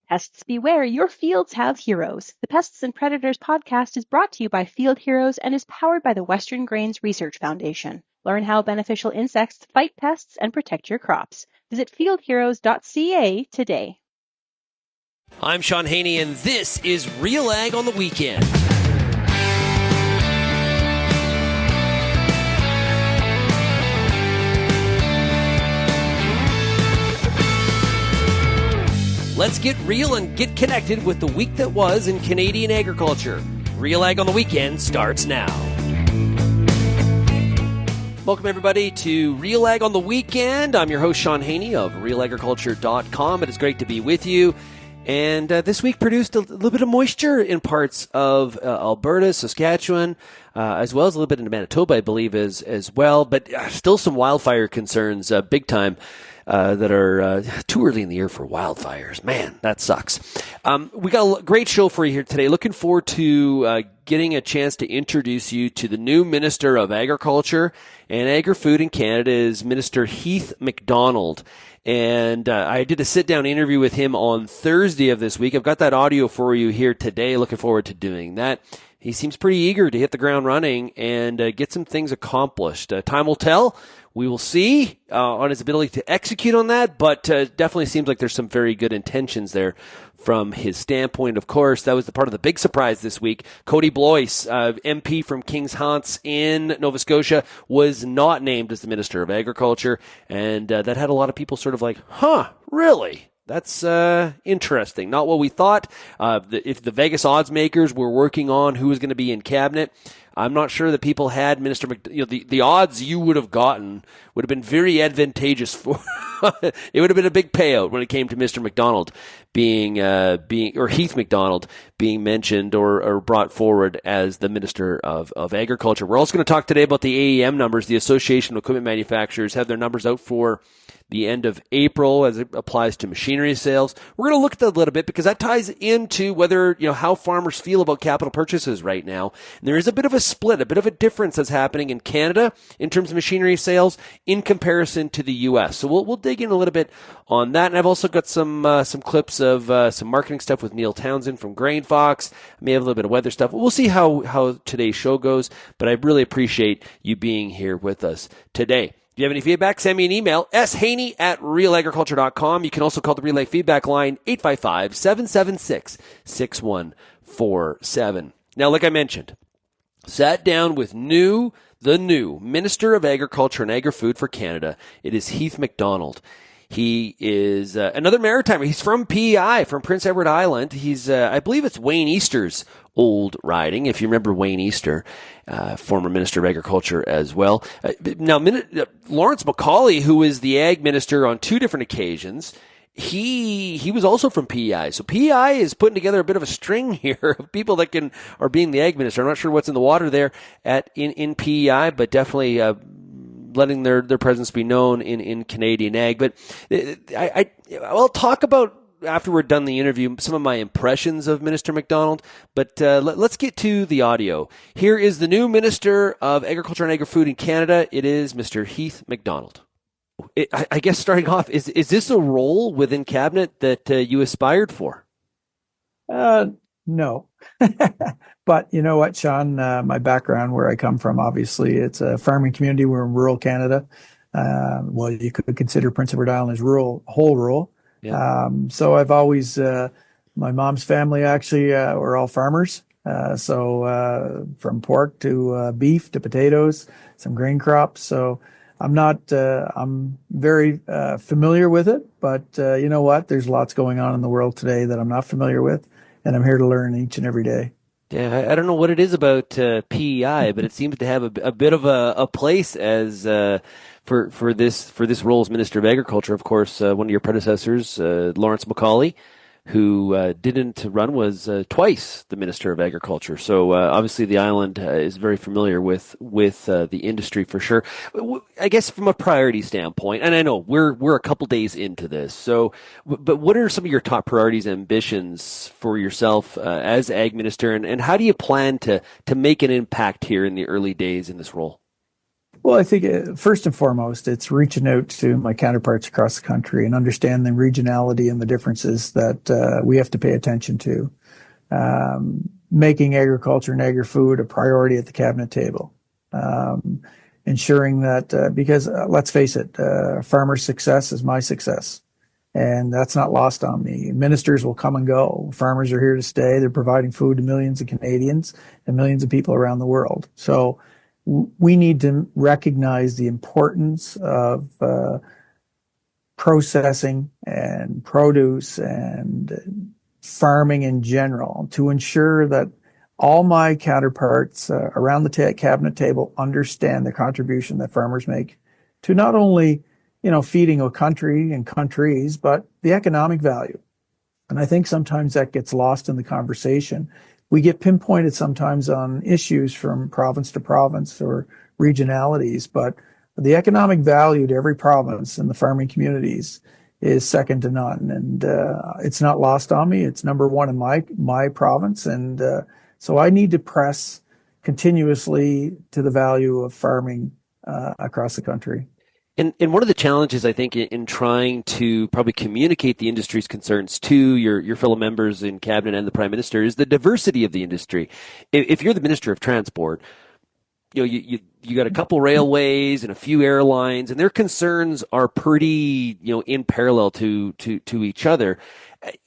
Pests beware, your fields have heroes. The Pests and Predators podcast is brought to you by Field Heroes and is powered by the Western Grains Research Foundation. Learn how beneficial insects fight pests and protect your crops. Visit fieldheroes.ca today. I'm Shaun Haney, and this is RealAg on the Weekend. Let's get real and get connected with the week that was in Canadian agriculture. RealAg on the Weekend starts now. Welcome, everybody, to RealAg on the Weekend. I'm your host, Shaun Haney of RealAgriculture.com. It is great to be with you. And this week produced a little bit of moisture in parts of Alberta, Saskatchewan, as well as a little bit into Manitoba, I believe, as well. But still some wildfire concerns, big time. That are too early in the year for wildfires. Man, that sucks. We got a great show for you here today. Looking forward to getting a chance to introduce you to the new Minister of Agriculture and Agri-Food in Canada is Minister Heath MacDonald. And I did a sit-down interview with him on Thursday of this week. I've got that audio for you here today. Looking forward to doing that. He seems pretty eager to hit the ground running and get some things accomplished. Time will tell. We will see on his ability to execute on that, but definitely seems like there's some very good intentions there from his standpoint. Of course, that was the part of the big surprise this week. Cody Blois, MP from Kings Hants in Nova Scotia, was not named as the Minister of Agriculture, and that had a lot of people sort of like, really? That's interesting. Not what we thought. If the Vegas odds makers were working on who was going to be in cabinet, I'm not sure that people had the odds you would have gotten would have been very advantageous for. It would have been a big payout when it came to Mr. MacDonald or Heath MacDonald being mentioned or brought forward as the Minister of Agriculture. We're also going to talk today about the AEM numbers. The Association of Equipment Manufacturers have their numbers out for the end of April as it applies to machinery sales. We're going to look at that a little bit because that ties into whether, how farmers feel about capital purchases right now. And there is a bit of a split, a bit of a difference that's happening in Canada in terms of machinery sales in comparison to the U.S. So we'll dig in a little bit on that. And I've also got some clips of some marketing stuff with Neil Townsend from GrainFox. I may have a little bit of weather stuff. We'll see how today's show goes, but I really appreciate you being here with us today. If you have any feedback, send me an email, shaney@realagriculture.com. You can also call the RealAg feedback line, 855-776-6147. Now, like I mentioned, sat down with the new Minister of Agriculture and Agri-Food for Canada. It is Heath MacDonald. He is another maritimer. He's from PEI, from Prince Edward Island. He's, I believe it's Wayne Easter's old riding, if you remember Wayne Easter, former Minister of Agriculture as well. Now, Lawrence MacAulay, who is the Ag Minister on two different occasions, he was also from PEI. So PEI is putting together a bit of a string here of people that are being the Ag Minister. I'm not sure what's in the water there in PEI, but definitely letting their presence be known in Canadian ag. But I'll talk about, after we're done the interview, some of my impressions of Minister MacDonald. But let's get to the audio. Here is the new Minister of Agriculture and Agri-Food in Canada. It is Mr. Heath MacDonald. I guess starting off, is this a role within Cabinet that you aspired for? No. But you know what, Shaun, my background, where I come from, obviously, it's a farming community. We're in rural Canada. Well, you could consider Prince Edward Island as rural. Yeah. So I've always, my mom's family actually were all farmers. So from pork to beef to potatoes, some grain crops. So I'm very familiar with it. But you know what? There's lots going on in the world today that I'm not familiar with, and I'm here to learn each and every day. Yeah, I don't know what it is about PEI, but it seems to have a bit of a place as for this role as Minister of Agriculture. Of course, one of your predecessors, Lawrence MacAulay, who didn't run, was twice the Minister of Agriculture. So obviously the island is very familiar with the industry for sure. I guess from a priority standpoint, and I know we're a couple days into this. So, but what are some of your top priorities and ambitions for yourself as Ag Minister, and how do you plan to make an impact here in the early days in this role? Well, I think first and foremost, it's reaching out to my counterparts across the country and understanding the regionality and the differences that we have to pay attention to. Making agriculture and agri-food a priority at the cabinet table. Ensuring that, because let's face it, farmers' success is my success. And that's not lost on me. Ministers will come and go. Farmers are here to stay. They're providing food to millions of Canadians and millions of people around the world. So we need to recognize the importance of processing and produce and farming in general to ensure that all my counterparts around the cabinet table understand the contribution that farmers make to not only, feeding a country and countries, but the economic value. And I think sometimes that gets lost in the conversation. We get pinpointed sometimes on issues from province to province or regionalities, but the economic value to every province and the farming communities is second to none. And it's not lost on me. It's number one in my province. And so I need to press continuously to the value of farming across the country. And one of the challenges, I think, in trying to probably communicate the industry's concerns to your fellow members in cabinet and the Prime Minister is the diversity of the industry. If you're the Minister of Transport, you got a couple railways and a few airlines, and their concerns are pretty, in parallel to each other.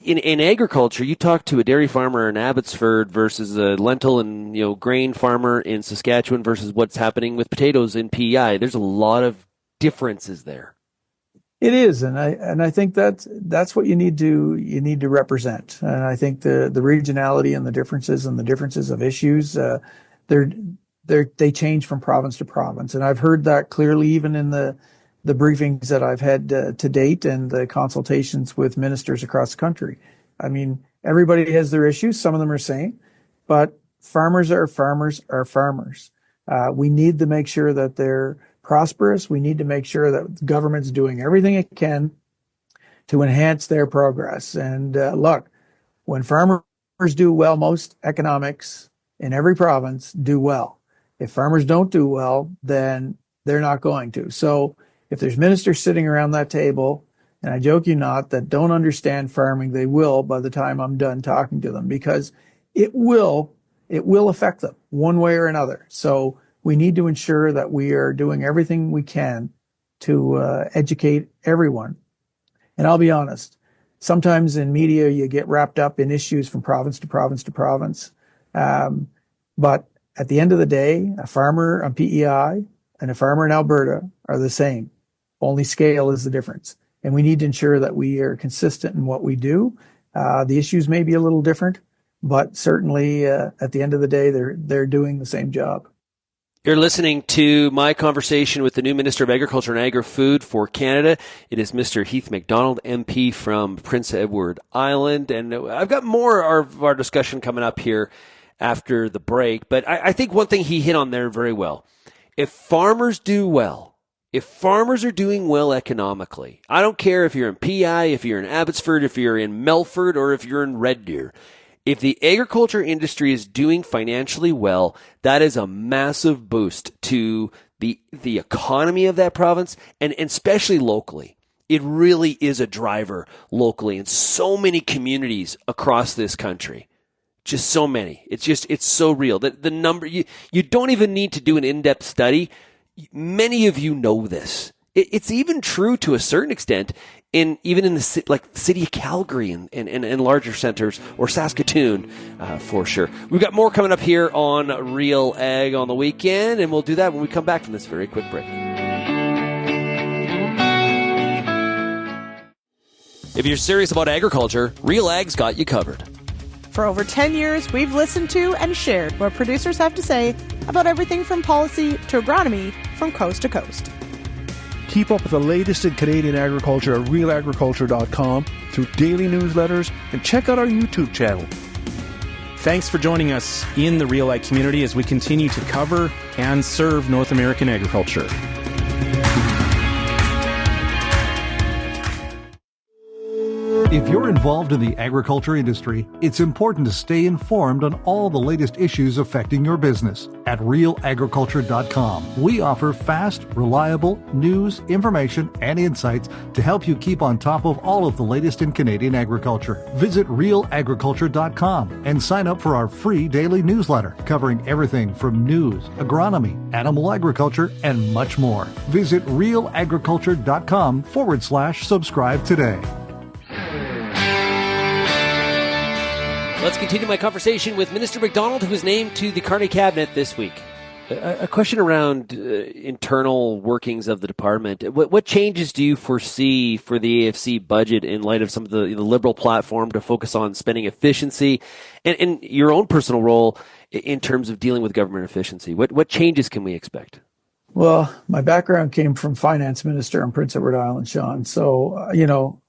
In agriculture, you talk to a dairy farmer in Abbotsford versus a lentil and grain farmer in Saskatchewan versus what's happening with potatoes in PEI. There's a lot of differences there. It is, and I think that's what you need to represent. And I think the regionality and the differences of issues, they change from province to province. And I've heard that clearly even in the briefings that I've had to date and the consultations with ministers across the country. I mean, everybody has their issues. Some of them are same, but farmers are farmers are farmers. We need to make sure that they're prosperous. We need to make sure that the government's doing everything it can to enhance their progress. And look, when farmers do well, most economics in every province do well. If farmers don't do well, then they're not going to. So if there's ministers sitting around that table, and I joke you not, that don't understand farming, they will by the time I'm done talking to them, because it will affect them one way or another. So we need to ensure that we are doing everything we can to educate everyone. And I'll be honest, sometimes in media you get wrapped up in issues from province to province to province. But at the end of the day, a farmer on PEI and a farmer in Alberta are the same. Only scale is the difference. And we need to ensure that we are consistent in what we do. The issues may be a little different, but certainly at the end of the day, they're doing the same job. You're listening to my conversation with the new Minister of Agriculture and Agri-Food for Canada. It is Mr. Heath MacDonald, MP from Prince Edward Island. And I've got more of our discussion coming up here after the break. But I think one thing he hit on there very well. If farmers do well, if farmers are doing well economically, I don't care if you're in PI, if you're in Abbotsford, if you're in Melford, or if you're in Red Deer. If the agriculture industry is doing financially well, that is a massive boost to the economy of that province and especially locally. It really is a driver locally in so many communities across this country. Just so many. It's so real. The number, you don't even need to do an in-depth study. Many of you know this. It's even true to a certain extent even in the city of Calgary and larger centers, or Saskatoon, for sure. We've got more coming up here on Real Ag on the weekend, and we'll do that when we come back from this very quick break. If you're serious about agriculture, RealAg's got you covered. For over 10 years, we've listened to and shared what producers have to say about everything from policy to agronomy from coast to coast. Keep up with the latest in Canadian agriculture at RealAgriculture.com through daily newsletters, and check out our YouTube channel. Thanks for joining us in the RealAg community as we continue to cover and serve North American agriculture. If you're involved in the agriculture industry, it's important to stay informed on all the latest issues affecting your business. At RealAgriculture.com, we offer fast, reliable news, information, and insights to help you keep on top of all of the latest in Canadian agriculture. Visit RealAgriculture.com and sign up for our free daily newsletter covering everything from news, agronomy, animal agriculture, and much more. Visit RealAgriculture.com/subscribe today. Let's continue my conversation with Minister MacDonald, who was named to the Carney Cabinet this week. A question around internal workings of the department. What changes do you foresee for the AFC budget in light of some of the Liberal platform to focus on spending efficiency and your own personal role in terms of dealing with government efficiency? What changes can we expect? Well, my background came from finance minister in Prince Edward Island, Shaun. So,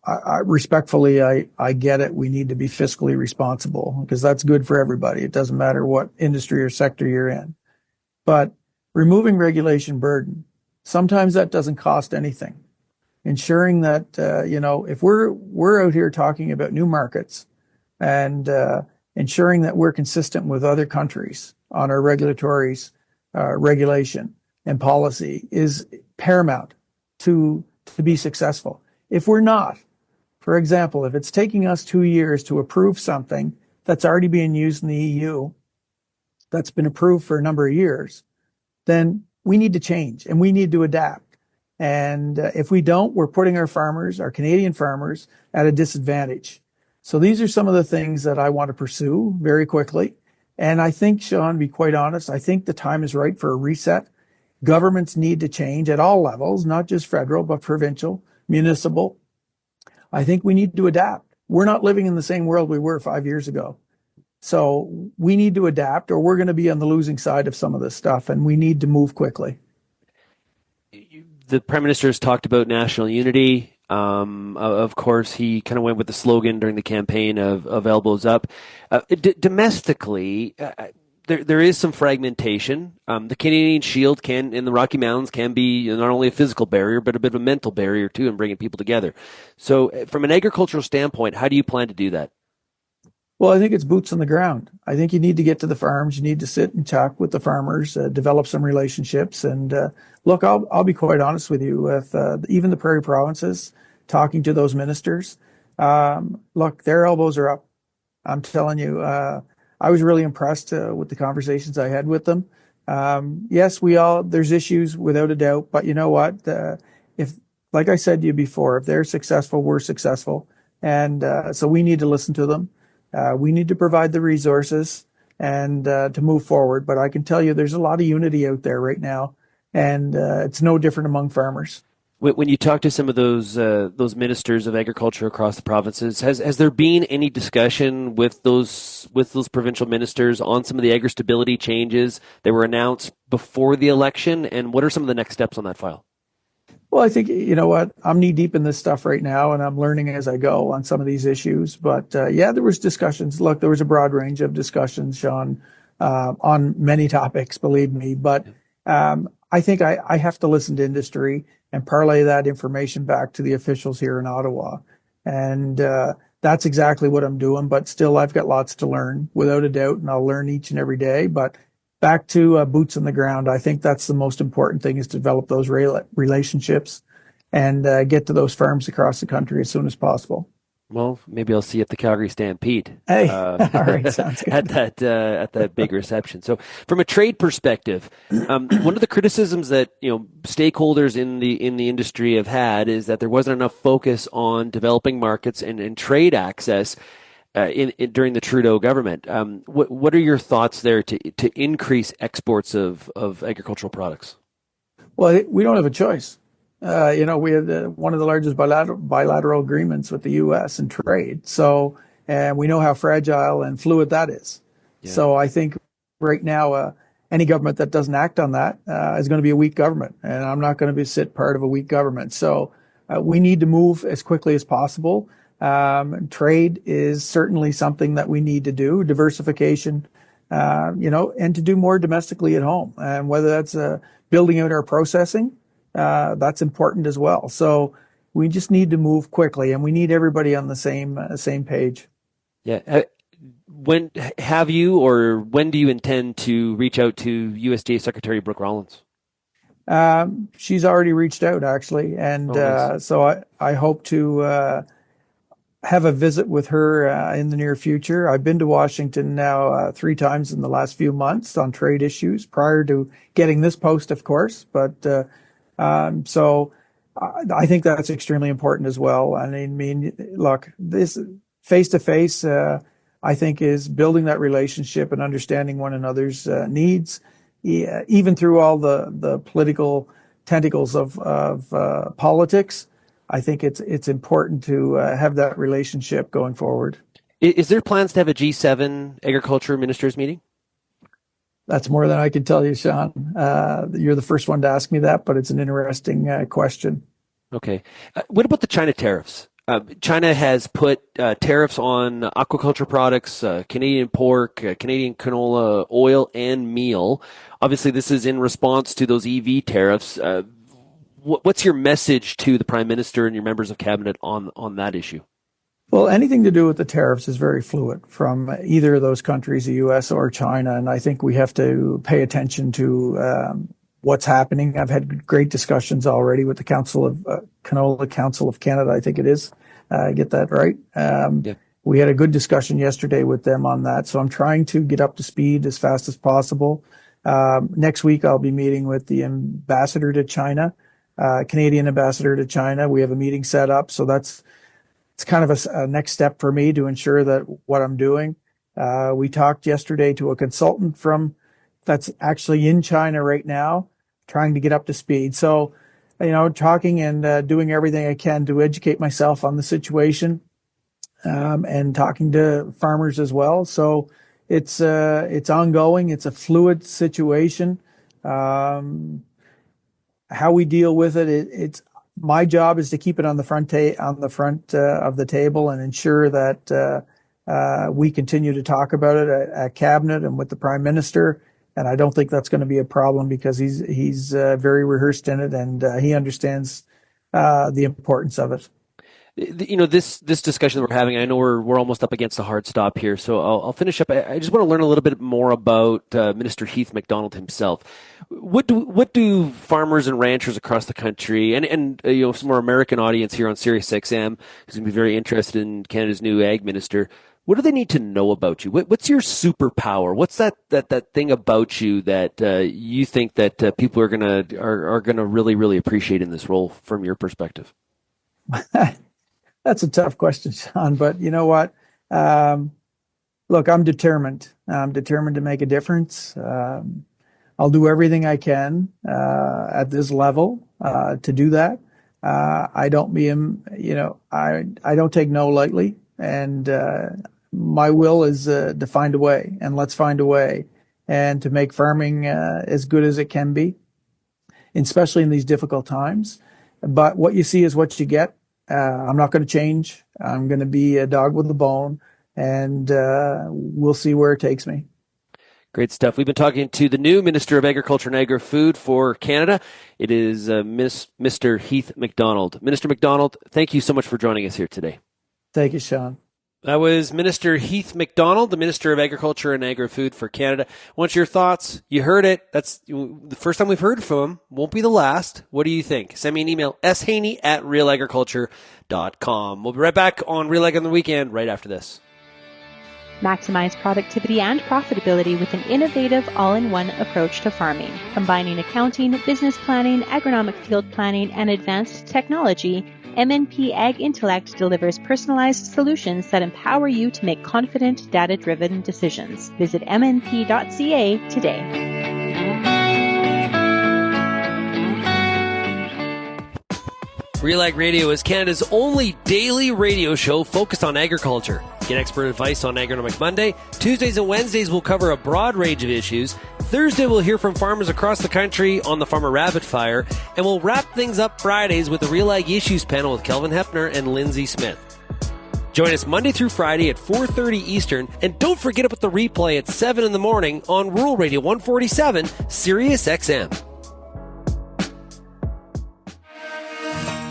I respectfully, I get it. We need to be fiscally responsible because that's good for everybody. It doesn't matter what industry or sector you're in. But removing regulation burden, sometimes that doesn't cost anything. Ensuring that, if we're out here talking about new markets and ensuring that we're consistent with other countries on our regulatories, regulation, and policy is paramount to be successful. If we're not, for example, if it's taking us 2 years to approve something that's already being used in the EU, that's been approved for a number of years, then we need to change and we need to adapt. And if we don't, we're putting our farmers, our Canadian farmers, at a disadvantage. So these are some of the things that I want to pursue very quickly. And I think, Shaun, to be quite honest, I think the time is right for a reset. Governments need to change at all levels, not just federal, but provincial, municipal. I think we need to adapt. We're not living in the same world we were 5 years ago. So we need to adapt or we're going to be on the losing side of some of this stuff, and we need to move quickly. The Prime Minister has talked about national unity. Of course, he kind of went with the slogan during the campaign of elbows up. Domestically, there is some fragmentation. The Canadian Shield in the Rocky Mountains can be not only a physical barrier, but a bit of a mental barrier too in bringing people together. So from an agricultural standpoint, how do you plan to do that? Well, I think it's boots on the ground. I think you need to get to the farms. You need to sit and talk with the farmers, develop some relationships. And look, I'll be quite honest with you, with even the prairie provinces, talking to those ministers, look, their elbows are up. I'm telling you, I was really impressed with the conversations I had with them. Yes, there's issues without a doubt, but you know what? Like I said to you before, if they're successful, we're successful. And so we need to listen to them. We need to provide the resources and to move forward. But I can tell you there's a lot of unity out there right now, and it's no different among farmers. When you talk to some of those ministers of agriculture across the provinces, has there been any discussion with those provincial ministers on some of the agri-stability changes that were announced before the election? And what are some of the next steps on that file? Well, I think, you know what, I'm knee deep in this stuff right now, and I'm learning as I go on some of these issues. But there was discussions. Look, there was a broad range of discussions, Shaun, on many topics, believe me. But I think I have to listen to industry and parlay that information back to the officials here in Ottawa. And that's exactly what I'm doing. But still, I've got lots to learn, without a doubt, and I'll learn each and every day. But back to boots on the ground, I think that's the most important thing, is to develop those relationships and get to those farms across the country as soon as possible. Well, maybe I'll see you at the Calgary Stampede. Hey, all right, sounds good. at that big reception. So, from a trade perspective, one of the criticisms that stakeholders in the industry have had is that there wasn't enough focus on developing markets and trade access during the Trudeau government. What are your thoughts there to increase exports of agricultural products? Well, we don't have a choice. We had one of the largest bilateral agreements with the U.S. in trade. So, and we know how fragile and fluid that is. Yeah. So I think right now, any government that doesn't act on that is going to be a weak government. And I'm not going to sit part of a weak government. So we need to move as quickly as possible. Trade is certainly something that we need to do, diversification, and to do more domestically at home. And whether that's building out our processing, that's important as well. So we just need to move quickly, and we need everybody on the same page. Yeah. When do you intend to reach out to USDA Secretary Brooke Rollins? She's already reached out, actually, and nice. so I hope to have a visit with her in the near future. I've been to Washington now 3 times in the last few months on trade issues prior to getting this post, of course. But so I think that's extremely important as well. And I mean, look, this face-to-face, I think, is building that relationship and understanding one another's needs, even through all the political tentacles of politics. I think it's important to have that relationship going forward. Is there plans to have a G7 agriculture ministers meeting? That's more than I can tell you, Shaun. You're the first one to ask me that, but it's an interesting question. Okay. What about the China tariffs? China has put tariffs on aquaculture products, Canadian pork, Canadian canola oil, and meal. Obviously, this is in response to those EV tariffs. What's your message to the Prime Minister and your members of Cabinet on that issue? Well, anything to do with the tariffs is very fluid from either of those countries, the U.S. or China, and I think we have to pay attention to what's happening. I've had great discussions already with the Canola Council of Canada, I think it is. Get that right? Yeah. We had a good discussion yesterday with them on that, so I'm trying to get up to speed as fast as possible. Next week, I'll be meeting with the ambassador to China. Canadian ambassador to China. We have a meeting set up, so it's kind of a next step for me to ensure that what I'm doing. We talked yesterday to a consultant that's actually in China right now, trying to get up to speed. So, talking and doing everything I can to educate myself on the situation, and talking to farmers as well. So it's ongoing. It's a fluid situation. How we deal with it, it's my job is to keep it on the front of the table and ensure that we continue to talk about it at Cabinet and with the Prime Minister. And I don't think that's going to be a problem because he's very rehearsed in it and he understands the importance of it. This discussion that we're having, I know we're almost up against a hard stop here, so I'll finish up. I just want to learn a little bit more about Minister Heath MacDonald himself. What do farmers and ranchers across the country and some more American audience here on Sirius XM who's going to be very interested in Canada's new ag minister? What do they need to know about you? What's your superpower? What's that thing about you that you think that people are gonna really, really appreciate in this role from your perspective? That's a tough question, Shaun, but you know what? Look, I'm determined. I'm determined to make a difference. I'll do everything I can at this level to do that. I don't take no lightly, and my will is to find a way, and let's find a way, and to make farming as good as it can be, especially in these difficult times. But what you see is what you get. I'm not going to change. I'm going to be a dog with a bone, and we'll see where it takes me. Great stuff. We've been talking to the new Minister of Agriculture and Agri-Food for Canada. It is Mr. Heath MacDonald. Minister MacDonald, thank you so much for joining us here today. Thank you, Shaun. That was Minister Heath MacDonald, the Minister of Agriculture and Agri-Food for Canada. What's your thoughts? You heard it. That's the first time we've heard from him. Won't be the last. What do you think? Send me an email, shaney@realagriculture.com. We'll be right back on Real Ag on the Weekend right after this. Maximize productivity and profitability with an innovative all-in-one approach to farming. Combining accounting, business planning, agronomic field planning, and advanced technology, MNP Ag Intellect delivers personalized solutions that empower you to make confident, data-driven decisions. Visit mnp.ca today. RealAg Radio is Canada's only daily radio show focused on agriculture. Get expert advice on Agronomic Monday. Tuesdays and Wednesdays will cover a broad range of issues. Thursday we'll hear from farmers across the country on the Farmer Rapid Fire. And we'll wrap things up Fridays with the RealAg Issues panel with Kelvin Hepner and Lindsay Smith. Join us Monday through Friday at 4:30 Eastern. And don't forget about the replay at 7 in the morning on Rural Radio 147, Sirius XM.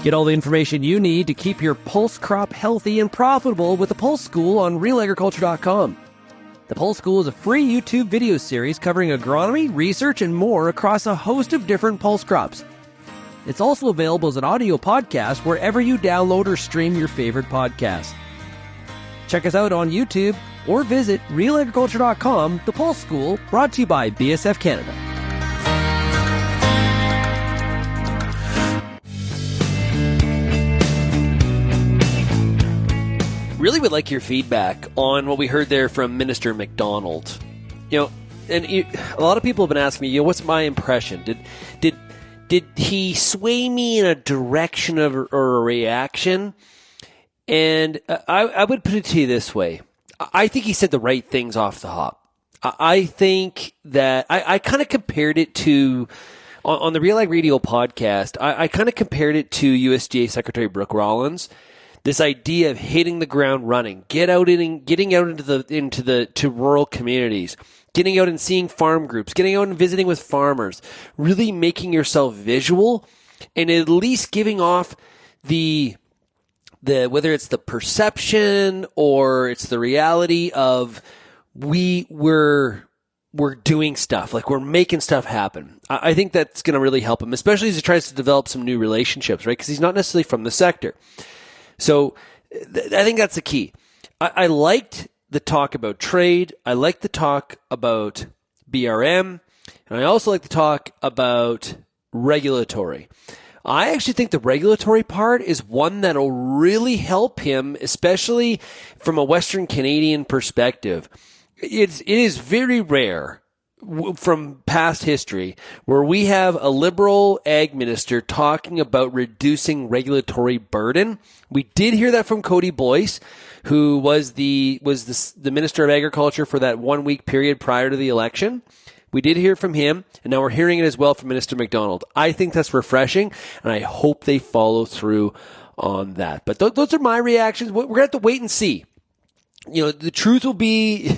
Get all the information you need to keep your pulse crop healthy and profitable with the Pulse School on RealAgriculture.com. The Pulse School is a free YouTube video series covering agronomy, research, and more across a host of different pulse crops. It's also available as an audio podcast wherever you download or stream your favorite podcasts. Check us out on YouTube or visit RealAgriculture.com. The Pulse School, brought to you by BSF Canada. Really would like your feedback on what we heard there from Minister MacDonald. And a lot of people have been asking me, what's my impression? Did he sway me in a direction or a reaction? And I would put it to you this way. I think he said the right things off the hop. I think that I kind of compared it to, on the RealAg Radio podcast, I kind of compared it to USDA Secretary Brooke Rollins. This idea of hitting the ground running, getting out into rural communities, getting out and seeing farm groups, getting out and visiting with farmers, really making yourself visual, and at least giving off the whether it's the perception or it's the reality of we're doing stuff, like we're making stuff happen. I think that's going to really help him, especially as he tries to develop some new relationships, right? Because he's not necessarily from the sector. So I think that's the key. I liked the talk about trade. I liked the talk about BRM. And I also like the talk about regulatory. I actually think the regulatory part is one that'll really help him, especially from a Western Canadian perspective. It is very rare from past history where we have a Liberal ag minister talking about reducing regulatory burden. We did hear that from Cody Boyce, who was the Minister of Agriculture for that 1 week period prior to the election. We did hear from him, and now we're hearing it as well from Minister MacDonald. I think that's refreshing, and I hope they follow through on that. But those are my reactions. We're going to have to wait and see. The truth will be,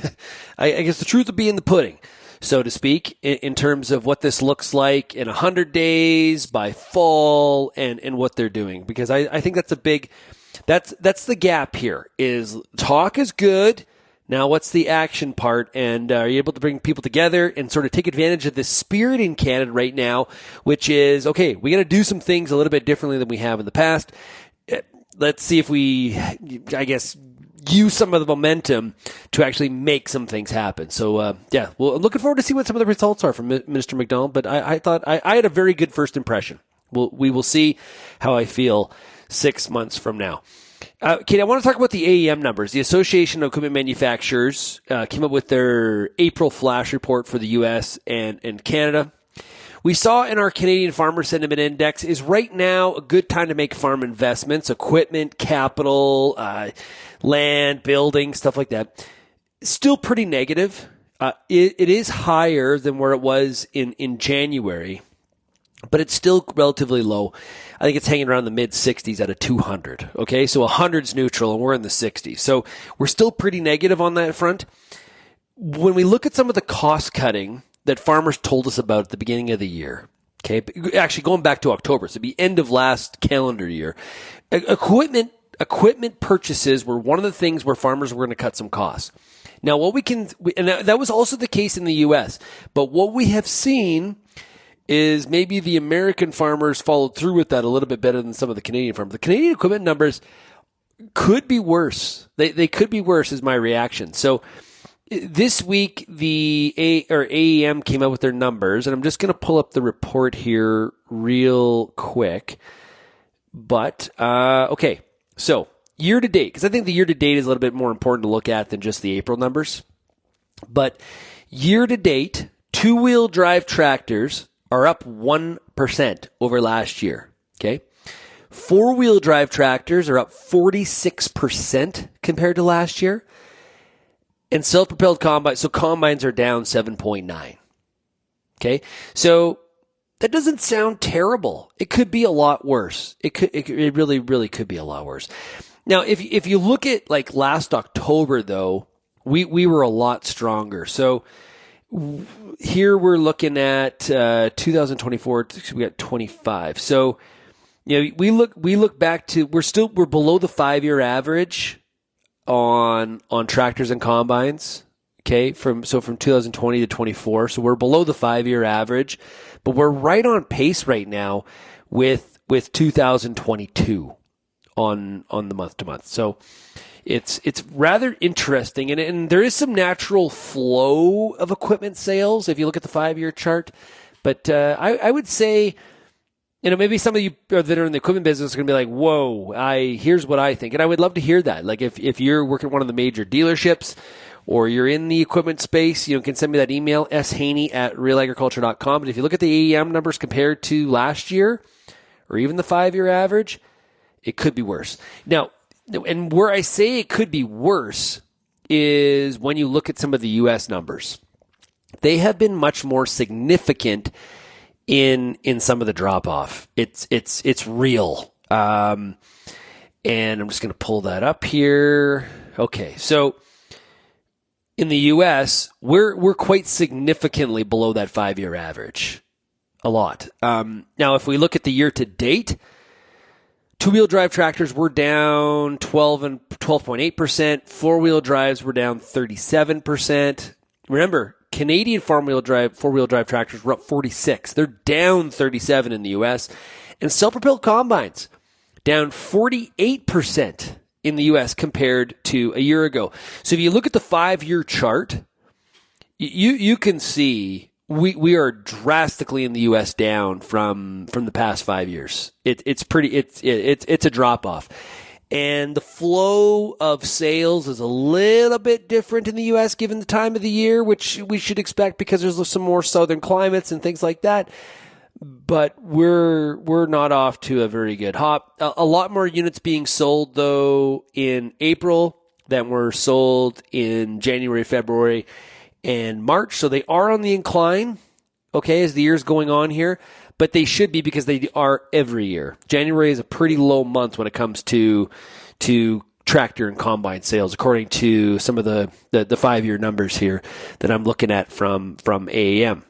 I guess the truth will be in the pudding, so to speak, in terms of what this looks like in 100 days, by fall, and what they're doing. Because I think that's that's the gap here, is talk is good. Now what's the action part? And are you able to bring people together and sort of take advantage of the spirit in Canada right now, which is, okay, we got to do some things a little bit differently than we have in the past. Let's see if we, I guess, use some of the momentum to actually make some things happen. So, well, I'm looking forward to see what some of the results are from Minister MacDonald, but I thought I had a very good first impression. We will see how I feel 6 months from now. Kate, I want to talk about the AEM numbers. The Association of Equipment Manufacturers came up with their April flash report for the U.S. and Canada. We saw in our Canadian Farmer Sentiment Index is right now a good time to make farm investments, equipment, capital, land, building, stuff like that. Still pretty negative. It is higher than where it was in January, but it's still relatively low. I think it's hanging around the mid-60s at a 200. Okay, so 100's neutral, and we're in the 60s. So we're still pretty negative on that front. When we look at some of the cost cutting that farmers told us about at the beginning of the year, okay, actually going back to October, so the end of last calendar year, equipment purchases were one of the things where farmers were going to cut some costs. Now, and that was also the case in the U.S., but what we have seen is maybe the American farmers followed through with that a little bit better than some of the Canadian farmers. The Canadian equipment numbers could be worse. They could be worse is my reaction. So this week, the AEM came out with their numbers, and I'm just going to pull up the report here real quick. But, okay, so year to date, because I think the year to date is a little bit more important to look at than just the April numbers. But year to date, two-wheel drive tractors are up 1% over last year. Okay. Four-wheel drive tractors are up 46% compared to last year. And self-propelled combines, so combines are down 7.9. Okay. So that doesn't sound terrible. It could be a lot worse. It really, really could be a lot worse. Now, if you look at like last October though, we were a lot stronger. So here we're looking at 2024, we got 25. So we look back to we're below the 5-year average on tractors and combines. Okay, from 2020 to 24, so we're below the 5-year average, but we're right on pace right now with 2022 on the month to month. So it's rather interesting, and there is some natural flow of equipment sales if you look at the 5-year chart. But I would say, maybe some of you that are in the equipment business are going to be like, whoa, here's what I think. And I would love to hear that. Like if you're working at one of the major dealerships or you're in the equipment space, you can send me that email, shaney@realagriculture.com. But if you look at the AEM numbers compared to last year or even the 5-year average, it could be worse. Now, and where I say it could be worse is when you look at some of the U.S. numbers. They have been much more significant in some of the drop off. It's real. And I'm just going to pull that up here. Okay. So in the US, we're quite significantly below that 5-year average. A lot. Now, if we look at the year to date, 2-wheel drive tractors were down 12.8%. 4-wheel drives were down 37%. Remember, Canadian four-wheel drive tractors were up 46. They're down 37 in the U.S. And self-propelled combines down 48% in the U.S. compared to a year ago. So if you look at the 5-year chart, you can see we are drastically in the U.S. down from the past 5 years. It's a drop off. And the flow of sales is a little bit different in the U.S. given the time of the year, which we should expect because there's some more southern climates and things like that. But we're not off to a very good hop. A lot more units being sold, though, in April than were sold in January, February, and March. So they are on the incline, okay, as the year's going on here. But they should be because they are every year. January is a pretty low month when it comes to tractor and combine sales, according to some of the 5-year numbers here that I'm looking at from AEM.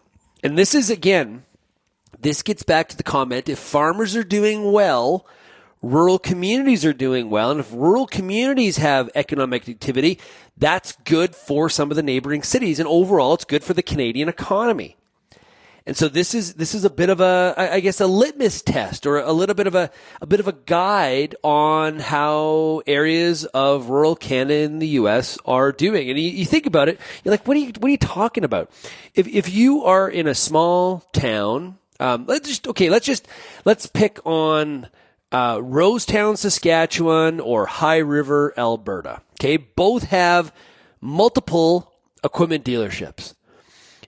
And this is, again, this gets back to the comment, if farmers are doing well, rural communities are doing well. And if rural communities have economic activity, that's good for some of the neighboring cities. And overall, it's good for the Canadian economy. And so this is a bit of a litmus test or a little bit of a guide on how areas of rural Canada and the U.S. are doing. And you think about it, you're like, what are you talking about? If you are in a small town, let's pick on Rosetown, Saskatchewan, or High River, Alberta. Okay, both have multiple equipment dealerships.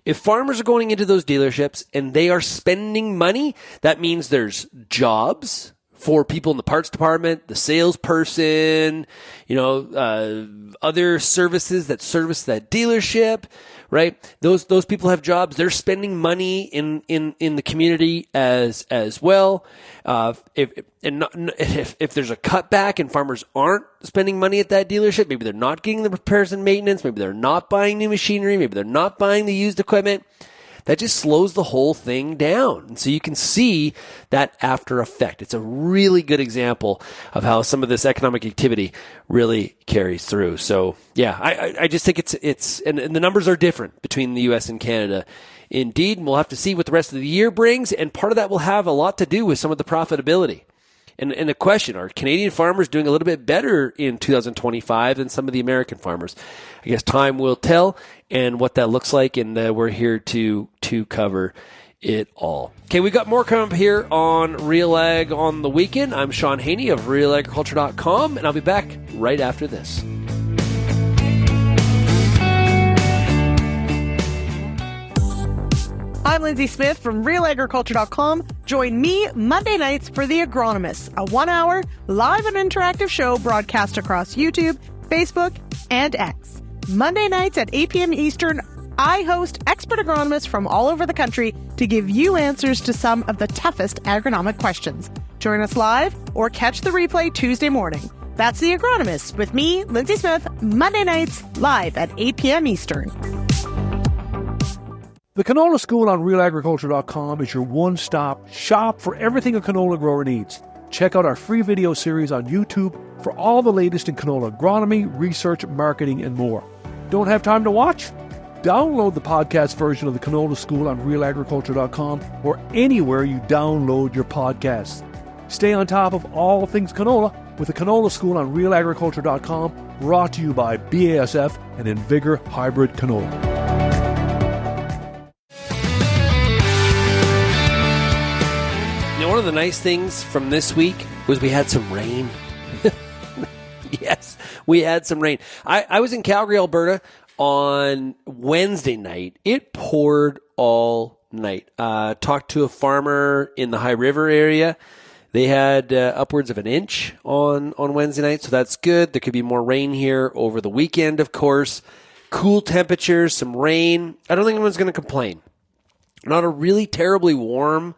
If farmers are going into those dealerships and they are spending money, that means there's jobs for people in the parts department, the salesperson, other services that service that dealership, right? Those people have jobs. They're spending money in the community as well. If there's a cutback and farmers aren't spending money at that dealership, maybe they're not getting the repairs and maintenance, maybe they're not buying new machinery, maybe they're not buying the used equipment. That just slows the whole thing down. And so you can see that after effect. It's a really good example of how some of this economic activity really carries through. So yeah, I just think it's and the numbers are different between the US and Canada. Indeed, and we'll have to see what the rest of the year brings. And part of that will have a lot to do with some of the profitability. And the question, are Canadian farmers doing a little bit better in 2025 than some of the American farmers? I guess time will tell and what that looks like, and we're here to cover it all. Okay, we got more coming up here on Real Ag on the Weekend. I'm Shaun Haney of RealAgriculture.com, and I'll be back right after this. I'm Lindsay Smith from RealAgriculture.com. Join me Monday nights for The Agronomist, a 1-hour live and interactive show broadcast across YouTube, Facebook, and X. Monday nights at 8 p.m. Eastern, I host expert agronomists from all over the country to give you answers to some of the toughest agronomic questions. Join us live or catch the replay Tuesday morning. That's The Agronomist with me, Lindsay Smith, Monday nights live at 8 p.m. Eastern. The Canola School on RealAgriculture.com is your one-stop shop for everything a canola grower needs. check out our free video series on YouTube for all the latest in canola agronomy, research, marketing, and more. Don't have time to watch? Download the podcast version of the Canola School on RealAgriculture.com or anywhere you download your podcasts. Stay on top of all things canola with the Canola School on RealAgriculture.com, brought to you by BASF and Invigor Hybrid Canola. Now, one of the nice things from this week was we had some rain. Yes, we had some rain. I was in Calgary, Alberta on Wednesday night. It poured all night. Talked to a farmer in the High River area. They had upwards of an inch on Wednesday night, so that's good. There could be more rain here over the weekend, of course. Cool temperatures, some rain. I don't think anyone's going to complain. Not a really terribly warm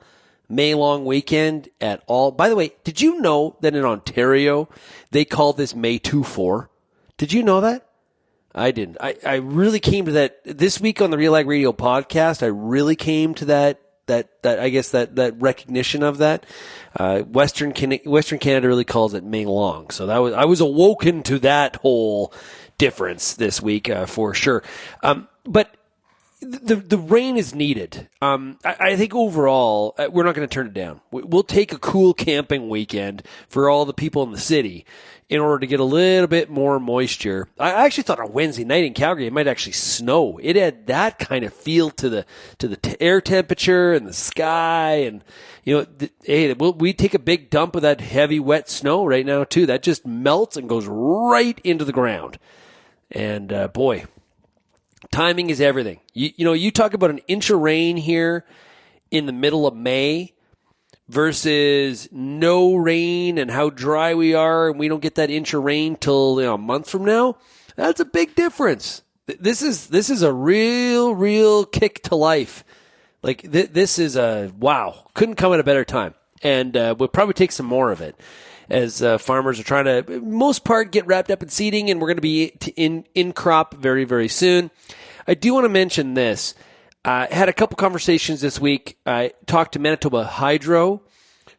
May-long weekend at all. By the way, did you know that in Ontario, they call this May 2-4? Did you know that? I didn't. I really came to that this week on the Real Ag Radio podcast. I really came to that recognition of that. Western Canada really calls it May long. So I was awoken to that whole difference this week for sure. But the rain is needed. I think overall we're not going to turn it down. We'll take a cool camping weekend for all the people in the city in order to get a little bit more moisture. I actually thought on Wednesday night in Calgary it might actually snow. It had that kind of feel to the air temperature and the sky, and we take a big dump of that heavy wet snow right now too. That just melts and goes right into the ground. And boy, timing is everything. You talk about an inch of rain here in the middle of May versus no rain and how dry we are, and we don't get that inch of rain till a month from now. That's a big difference. This is a real kick to life. Like this is a wow. Couldn't come at a better time, and we'll probably take some more of it as farmers are trying to, most part, get wrapped up in seeding, and we're going to be in crop very, very soon. I do want to mention this. I had a couple conversations this week. I talked to Manitoba Hydro,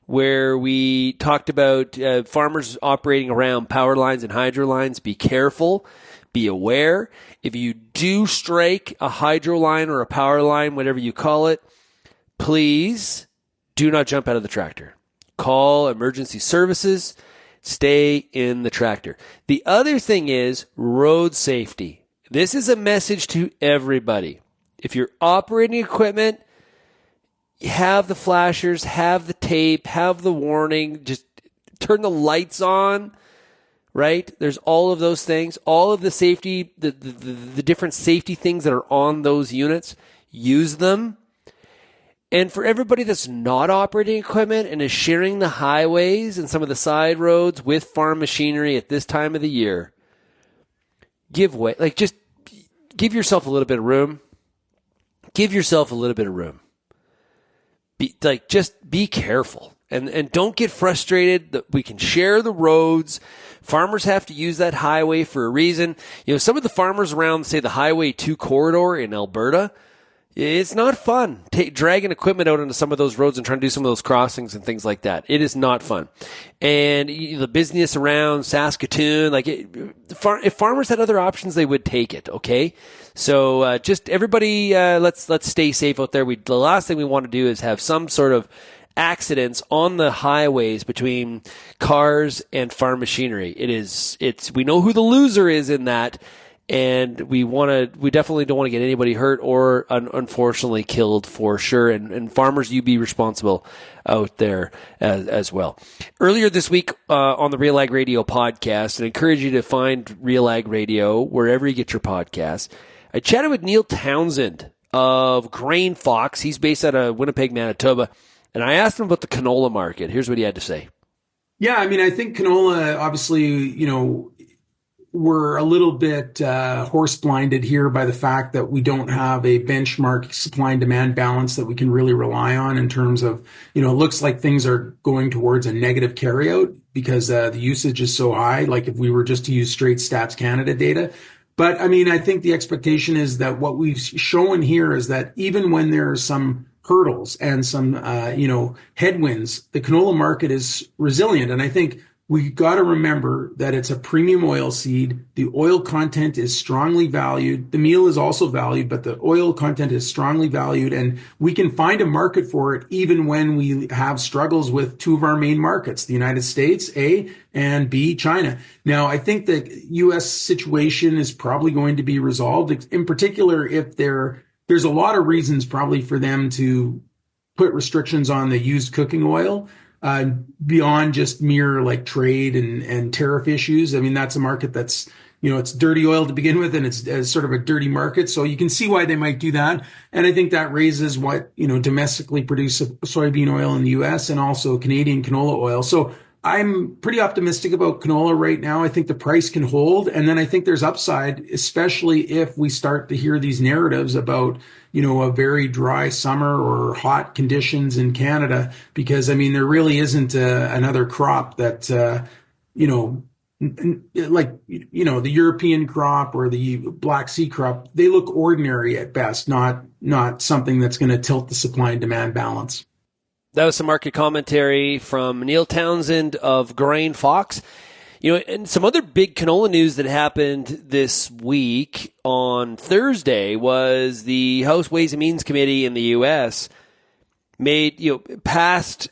where we talked about farmers operating around power lines and hydro lines. Be careful. Be aware. If you do strike a hydro line or a power line, whatever you call it, please do not jump out of the tractor. Call emergency services. Stay in the tractor. The other thing is road safety. This is a message to everybody. If you're operating equipment, have the flashers, have the tape, have the warning, just turn the lights on, right? There's all of those things, all of the safety, the different safety things that are on those units, use them. And for everybody that's not operating equipment and is sharing the highways and some of the side roads with farm machinery at this time of the year, give way. Like, just give yourself a little bit of room. Give yourself a little bit of room. Just be careful. And don't get frustrated that we can share the roads. Farmers have to use that highway for a reason. Some of the farmers around, say, the Highway 2 corridor in Alberta, it's not fun dragging equipment out onto some of those roads and trying to do some of those crossings and things like that. It is not fun. And the business around Saskatoon, if farmers had other options, they would take it. Okay, so just everybody, let's stay safe out there. The last thing we want to do is have some sort of accidents on the highways between cars and farm machinery. We know who the loser is in that. And we definitely don't want to get anybody hurt or unfortunately killed for sure. And farmers, you be responsible out there as well. Earlier this week on the Real Ag Radio podcast, and I encourage you to find Real Ag Radio wherever you get your podcasts, I chatted with Neil Townsend of GrainFox. He's based out of Winnipeg, Manitoba. And I asked him about the canola market. Here's what he had to say. Yeah, I think canola, obviously, we're a little bit horse blinded here by the fact that we don't have a benchmark supply and demand balance that we can really rely on in terms of, it looks like things are going towards a negative carryout because the usage is so high. Like if we were just to use straight Stats Canada data, But I mean, I think the expectation is that what we've shown here is that even when there are some hurdles and some, headwinds, the canola market is resilient. And I think we got to remember that it's a premium oil seed. The oil content is strongly valued. The meal is also valued, but the oil content is strongly valued. And we can find a market for it even when we have struggles with two of our main markets, the United States, A, and B, China. Now, I think the U.S. situation is probably going to be resolved, in particular if there's a lot of reasons probably for them to put restrictions on the used cooking oil. Beyond just mere like trade and tariff issues. I mean, that's a market that's, it's dirty oil to begin with, and it's sort of a dirty market. So you can see why they might do that. And I think that raises what, domestically produced soybean oil in the U.S. and also Canadian canola oil. So I'm pretty optimistic about canola right now. I think the price can hold. And then I think there's upside, especially if we start to hear these narratives about, a very dry summer or hot conditions in Canada, because I mean, there really isn't another crop that, the European crop or the Black Sea crop, they look ordinary at best, not something that's going to tilt the supply and demand balance. That was some market commentary from Neil Townsend of GrainFox. And some other big canola news that happened this week on Thursday was the House Ways and Means Committee in the U.S. passed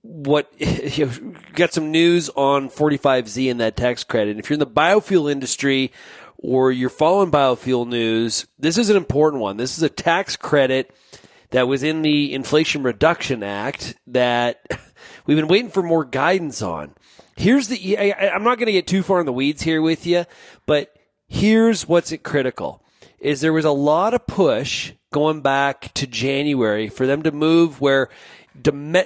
got some news on 45Z and that tax credit. And if you're in the biofuel industry or you're following biofuel news, this is an important one. This is a tax credit that was in the Inflation Reduction Act that we've been waiting for more guidance on. I'm not going to get too far in the weeds here with you, but here's what's critical, is there was a lot of push going back to January for them to move where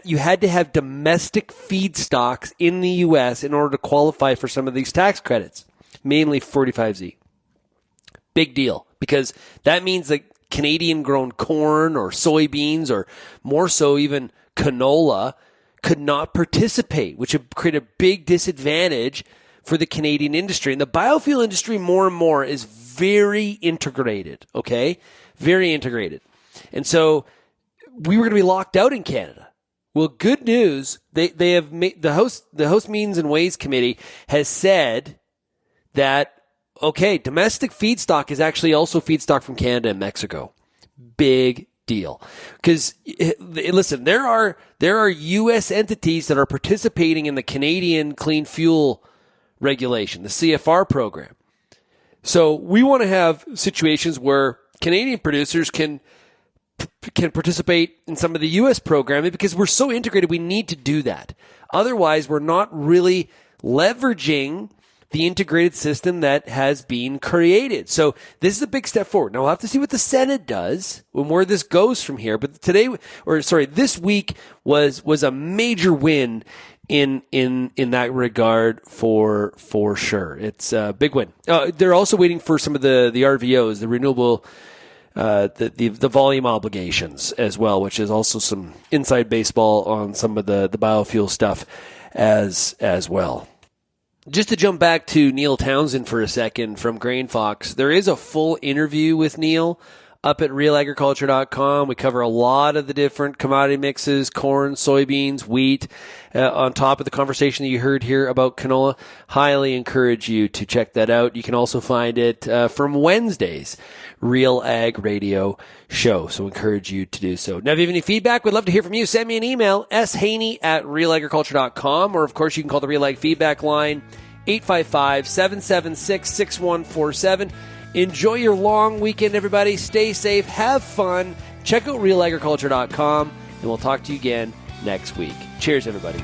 you had to have domestic feedstocks in the U.S. in order to qualify for some of these tax credits, mainly 45Z. Big deal, because that means that Canadian-grown corn or soybeans or more so even canola could not participate, which would create a big disadvantage for the Canadian industry. And the biofuel industry more and more is very integrated, okay? Very integrated. And so we were going to be locked out in Canada. Well, good news, they have made the House Means and Ways Committee has said that, okay, domestic feedstock is actually also feedstock from Canada and Mexico. Big deal. Because, listen, there are U.S. entities that are participating in the Canadian Clean Fuel Regulation, the CFR program. So we want to have situations where Canadian producers can participate in some of the U.S. programming because we're so integrated, we need to do that. Otherwise, we're not really leveraging the integrated system that has been created. So this is a big step forward. Now we'll have to see what the Senate does and where this goes from here. But this week was a major win in that regard for sure. It's a big win. They're also waiting for some of the RVOs, the renewable, the volume obligations as well, which is also some inside baseball on some of the biofuel stuff as well. Just to jump back to Neil Townsend for a second from GrainFox, there is a full interview with Neil up at RealAgriculture.com. We cover a lot of the different commodity mixes, corn, soybeans, wheat, on top of the conversation that you heard here about canola. Highly encourage you to check that out. You can also find it from Wednesday's Real Ag Radio show, so encourage you to do so. Now, if you have any feedback, we'd love to hear from you. Send me an email, shaney@realagriculture.com, or, of course, you can call the Real Ag feedback line, 855-776-6147. Enjoy your long weekend, everybody. Stay safe. Have fun. Check out realagriculture.com, and we'll talk to you again next week. Cheers, everybody.